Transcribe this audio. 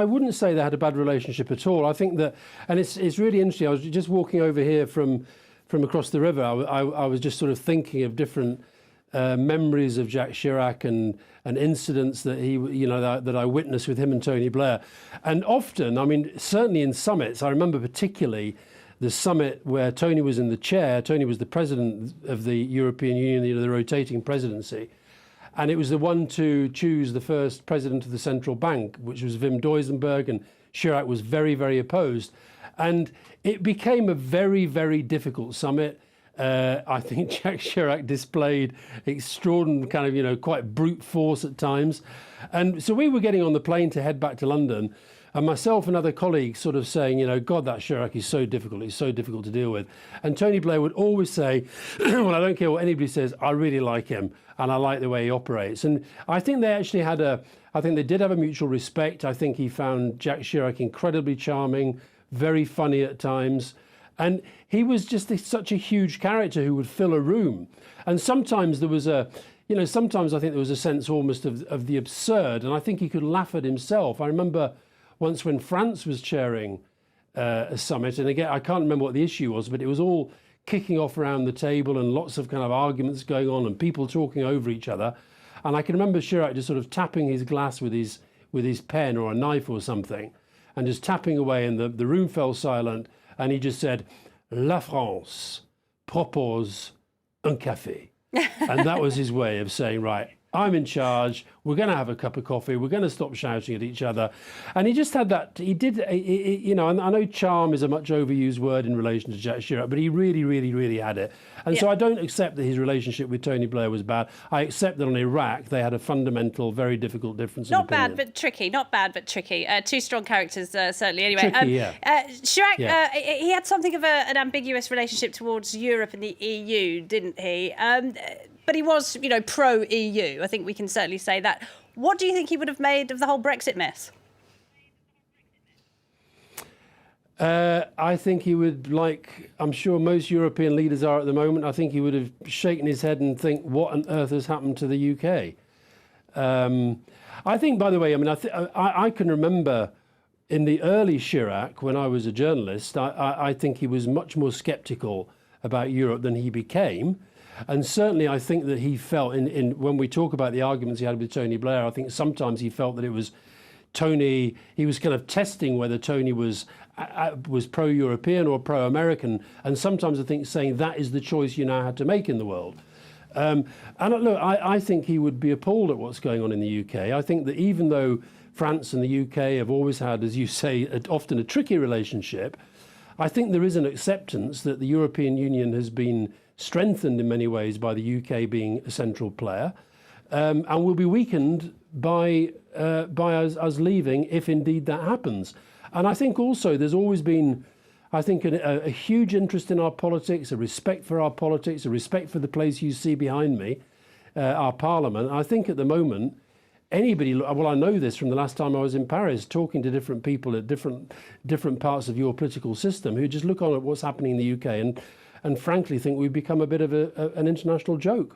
I wouldn't say they had a bad relationship at all. I think that, and it's really interesting. I was just walking over here from across the river. I was just sort of thinking of different memories of Jacques Chirac and incidents that that I witnessed with him and Tony Blair. And often, I mean, certainly in summits, I remember particularly the summit where Tony was in the chair. Tony was the president of the European Union, the rotating presidency. And it was the one to choose the first president of the central bank, which was Wim Duisenberg, and Chirac was very, very opposed. And it became a very, very difficult summit. I think Jacques Chirac displayed extraordinary kind of, quite brute force at times. And so we were getting on the plane to head back to London, and myself and other colleagues sort of saying, God, that Chirac is so difficult. He's so difficult to deal with. And Tony Blair would always say, well, I don't care what anybody says. I really like him, and I like the way he operates. And I think they actually I think they did have a mutual respect. I think he found Jacques Chirac incredibly charming, very funny at times. And he was just such a huge character who would fill a room. And sometimes there was sometimes I think there was a sense almost of the absurd. And I think he could laugh at himself. I remember once when France was chairing a summit, and again, I can't remember what the issue was, but it was all kicking off around the table and lots of kind of arguments going on and people talking over each other. And I can remember Chirac just sort of tapping his glass with his pen or a knife or something, and just tapping away, and the room fell silent. And he just said, "La France propose un café." And that was his way of saying, right, I'm in charge. We're going to have a cup of coffee. We're going to stop shouting at each other. And he just had that. He did, and I know charm is a much overused word in relation to Jacques Chirac, but he really, really, really had it. And so I don't accept that his relationship with Tony Blair was bad. I accept that on Iraq, they had a fundamental, very difficult difference in opinion. Not bad, but tricky. Not bad, but tricky. Two strong characters, certainly. Anyway, tricky, Chirac, he had something of an ambiguous relationship towards Europe and the EU, didn't he? But he was, pro-EU. I think we can certainly say that. What do you think he would have made of the whole Brexit mess? I think he would, like I'm sure most European leaders are at the moment, I think he would have shaken his head and think, what on earth has happened to the UK? I think, by the way, I can remember in the early Chirac, when I was a journalist, I think he was much more sceptical about Europe than he became. And certainly I think that he felt, when we talk about the arguments he had with Tony Blair, I think sometimes he felt that it was Tony, he was kind of testing whether Tony was pro-European or pro-American. And sometimes I think saying that is the choice you now had to make in the world. And look, I think he would be appalled at what's going on in the UK. I think that even though France and the UK have always had, as you say, often a tricky relationship, I think there is an acceptance that the European Union has been strengthened in many ways by the UK being a central player, and will be weakened by us leaving if indeed that happens. And I think also there's always been, I think, a huge interest in our politics, a respect for our politics, a respect for the place you see behind me, our parliament. I think at the moment, anybody, well, I know this from the last time I was in Paris, talking to different people at different parts of your political system, who just look on at what's happening in the UK and frankly think we've become a bit of an international joke.